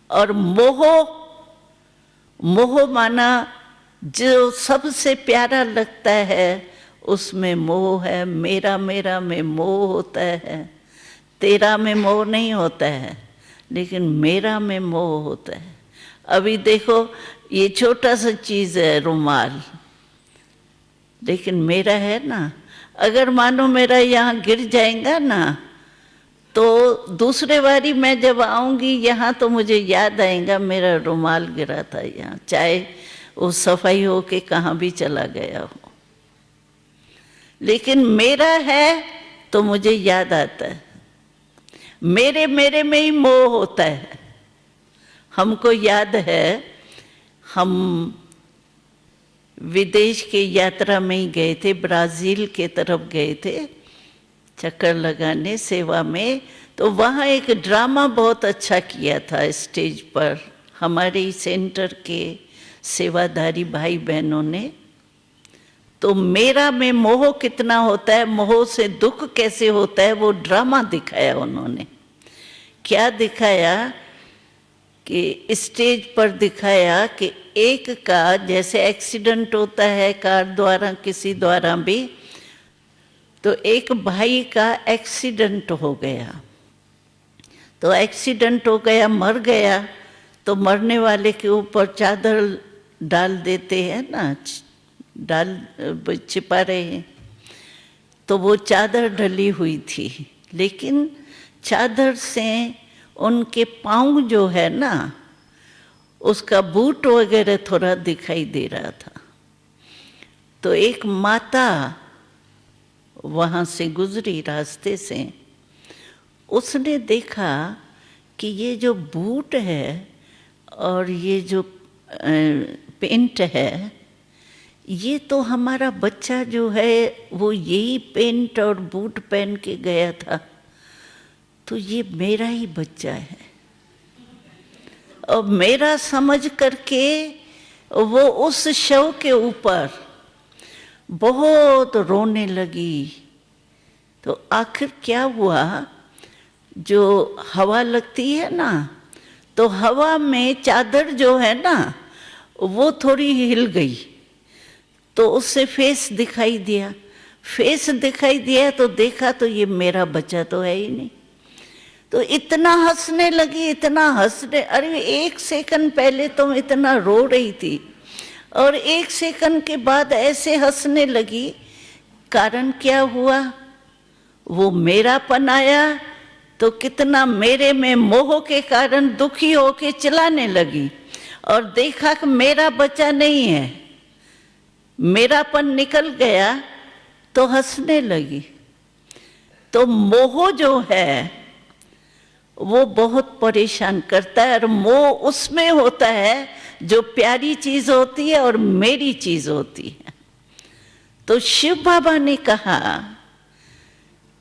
और मोह, मोह माना जो सबसे प्यारा लगता है उसमें मोह है। मेरा मेरा में मोह होता है, तेरा में मोह नहीं होता है, लेकिन मेरा में मोह होता है। अभी देखो ये छोटा सा चीज़ है रुमाल, लेकिन मेरा है ना। अगर मानो मेरा यहाँ गिर जाएगा ना, तो दूसरे बारी मैं जब आऊँगी यहाँ तो मुझे याद आएगा मेरा रुमाल गिरा था यहाँ, चाहे वो सफाई हो के कहाँ भी चला गया हो। लेकिन मेरा है तो मुझे याद आता है। मेरे मेरे में ही मोह होता है। हमको याद है, हम विदेश के यात्रा में ही गए थे, ब्राज़ील के तरफ गए थे चक्कर लगाने सेवा में। तो वहाँ एक ड्रामा बहुत अच्छा किया था स्टेज पर हमारे सेंटर के सेवाधारी भाई बहनों ने। तो मेरा में मोह कितना होता है, मोह से दुख कैसे होता है, वो ड्रामा दिखाया उन्होंने। क्या दिखाया कि स्टेज पर दिखाया कि एक का जैसे एक्सीडेंट होता है कार द्वारा किसी द्वारा भी, तो एक भाई का एक्सीडेंट हो गया। तो एक्सीडेंट हो गया, मर गया, तो मरने वाले के ऊपर चादर डाल देते हैं ना, छिपा रहे हैं। तो वो चादर ढली हुई थी, लेकिन चादर से उनके पाँव जो है ना, उसका बूट वगैरह थोड़ा दिखाई दे रहा था। तो एक माता वहाँ से गुजरी रास्ते से, उसने देखा कि ये जो बूट है और ये जो पेंट है, ये तो हमारा बच्चा जो है वो यही पेंट और बूट पहन के गया था, तो ये मेरा ही बच्चा है। और मेरा समझ करके वो उस शव के ऊपर बहुत रोने लगी। तो आखिर क्या हुआ, जो हवा लगती है ना, तो हवा में चादर जो है ना वो थोड़ी हिल गई, तो उससे फेस दिखाई दिया। फेस दिखाई दिया तो देखा तो ये मेरा बच्चा तो है ही नहीं। तो इतना हंसने लगी, इतना हंसने, अरे एक सेकंड पहले तुम इतना रो रही थी और एक सेकंड के बाद ऐसे हंसने लगी। कारण क्या हुआ, वो मेरापन आया, तो कितना मेरे में मोह के कारण दुखी होके चिल्लाने लगी। और देखा कि मेरा बच्चा नहीं है, मेरापन निकल गया तो हंसने लगी। तो मोह जो है वो बहुत परेशान करता है, और मोह उसमें होता है जो प्यारी चीज होती है और मेरी चीज होती है। तो शिव बाबा ने कहा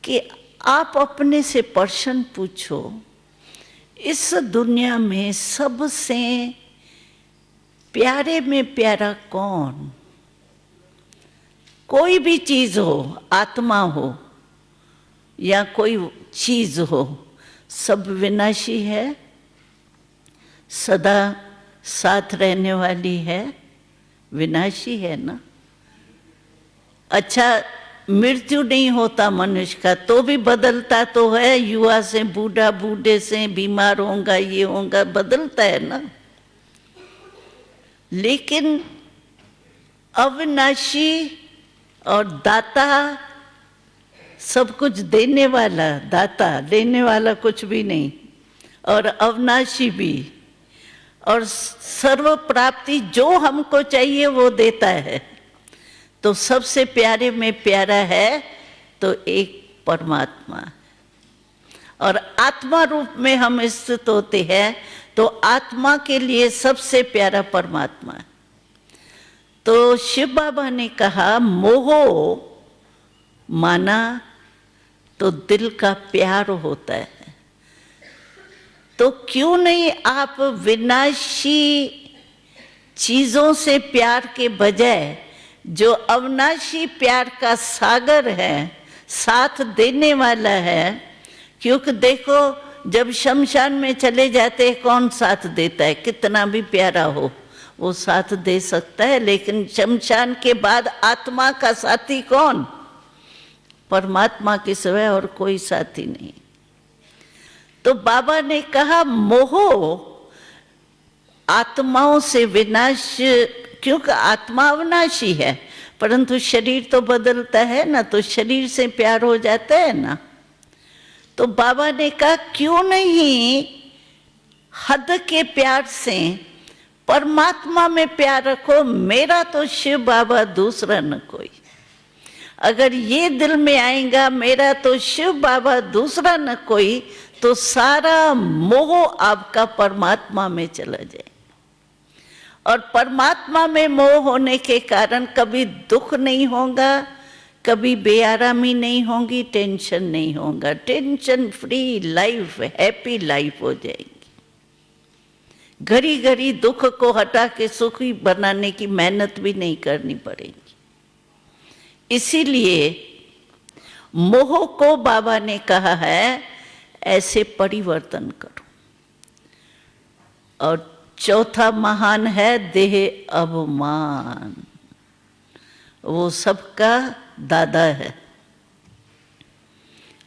कि आप अपने से प्रश्न पूछो, इस दुनिया में सबसे प्यारे में प्यारा कौन? कोई भी चीज हो, आत्मा हो या कोई चीज हो, सब विनाशी है, सदा साथ रहने वाली है, विनाशी है ना। अच्छा, मृत्यु नहीं होता मनुष्य का, तो भी बदलता तो है, युवा से बूढ़ा, बूढ़े से बीमार होगा, ये होगा, बदलता है ना। लेकिन अविनाशी और दाता, सब कुछ देने वाला दाता, लेने वाला कुछ भी नहीं, और अविनाशी भी, और सर्व प्राप्ति जो हमको चाहिए वो देता है। तो सबसे प्यारे में प्यारा है तो एक परमात्मा, और आत्मा रूप में हम स्थित होते हैं, तो आत्मा के लिए सबसे प्यारा परमात्मा है। तो शिव बाबा ने कहा मोह माना तो दिल का प्यार होता है, तो क्यों नहीं आप विनाशी चीजों से प्यार के बजाय जो अविनाशी प्यार का सागर है, साथ देने वाला है। क्योंकि देखो जब शमशान में चले जाते हैं कौन साथ देता है? कितना भी प्यारा हो वो साथ दे सकता है, लेकिन शमशान के बाद आत्मा का साथी कौन? परमात्मा के सिवाय और कोई साथी नहीं। तो बाबा ने कहा मोह आत्माओं से विनाश, क्योंकि आत्मा अविनाशी है, परंतु शरीर तो बदलता है ना, तो शरीर से प्यार हो जाता है ना। तो बाबा ने कहा क्यों नहीं हद के प्यार से परमात्मा में प्यार रखो, मेरा तो शिव बाबा दूसरा न कोई। अगर ये दिल में आएगा मेरा तो शिव बाबा दूसरा न कोई, तो सारा मोह आपका परमात्मा में चला जाए। और परमात्मा में मोह होने के कारण कभी दुख नहीं होगा, कभी बेआरामी नहीं होगी, टेंशन नहीं होगा। Tension free life, happy life हो जाएगी। घड़ी घड़ी दुख को हटा के सुखी बनाने की मेहनत भी नहीं करनी पड़ेगी। इसीलिए मोह को बाबा ने कहा है ऐसे परिवर्तन करो। और चौथा महान है देह अभिमान। वो सबका दादा है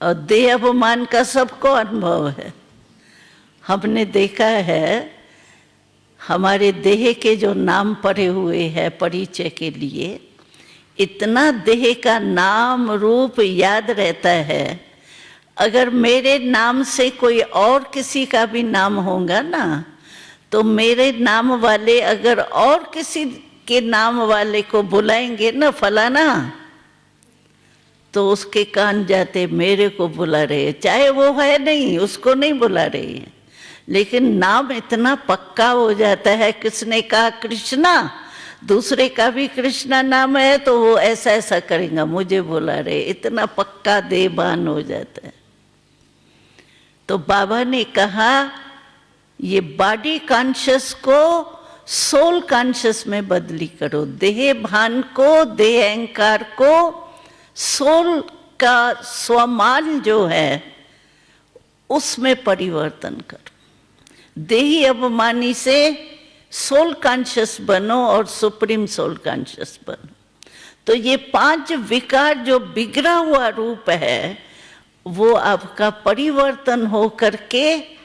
और देह अभिमान का सबको अनुभव है। हमने देखा है हमारे देह के जो नाम पड़े हुए हैं परिचय के लिए, इतना देह का नाम रूप याद रहता है। अगर मेरे नाम से कोई और किसी का भी नाम होगा ना, तो मेरे नाम वाले अगर और किसी के नाम वाले को बुलाएंगे ना फलाना, तो उसके कान जाते मेरे को बुला रहे हैं, चाहे वो है नहीं, उसको नहीं बुला रही है, लेकिन नाम इतना पक्का हो जाता है। किसने कहा कृष्णा, दूसरे का भी कृष्णा नाम है, तो वो ऐसा ऐसा करेगा, मुझे बुला रहे, इतना पक्का देबान हो जाता है। तो बाबा ने कहा ये बॉडी कॉन्शियस को सोल कॉन्शियस में बदली करो, देह भान को, देह अहंकार को सोल का स्वमान जो है उसमें परिवर्तन करो। देही अभिमानी से सोल कॉन्शियस बनो और सुप्रीम सोल कॉन्शियस बनो। तो ये 5 विकार जो बिगड़ा हुआ रूप है वो आपका परिवर्तन हो करके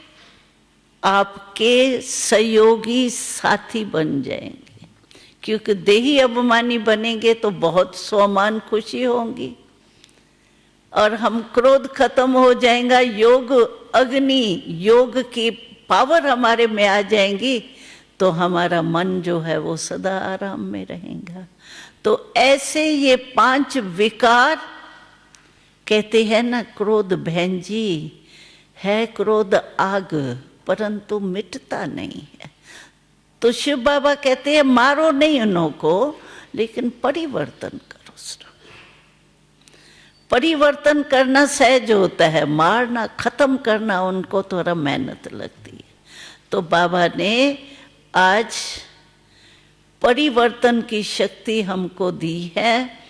आपके सहयोगी साथी बन जाएंगे। क्योंकि देही अभिमानी बनेंगे तो बहुत स्वमान खुशी होगी, और हम क्रोध खत्म हो जाएगा, योग अग्नि योग की पावर हमारे में आ जाएंगी, तो हमारा मन जो है वो सदा आराम में रहेगा। तो ऐसे ये 5 विकार कहते हैं ना, क्रोध भैंजी है, क्रोध आग, परंतु मिटता नहीं है। तो शिव बाबा कहते हैं मारो नहीं उनको, लेकिन परिवर्तन करो। परिवर्तन करना सहज होता है, मारना खत्म करना उनको थोड़ा मेहनत लगती है। तो बाबा ने आज परिवर्तन की शक्ति हमको दी है।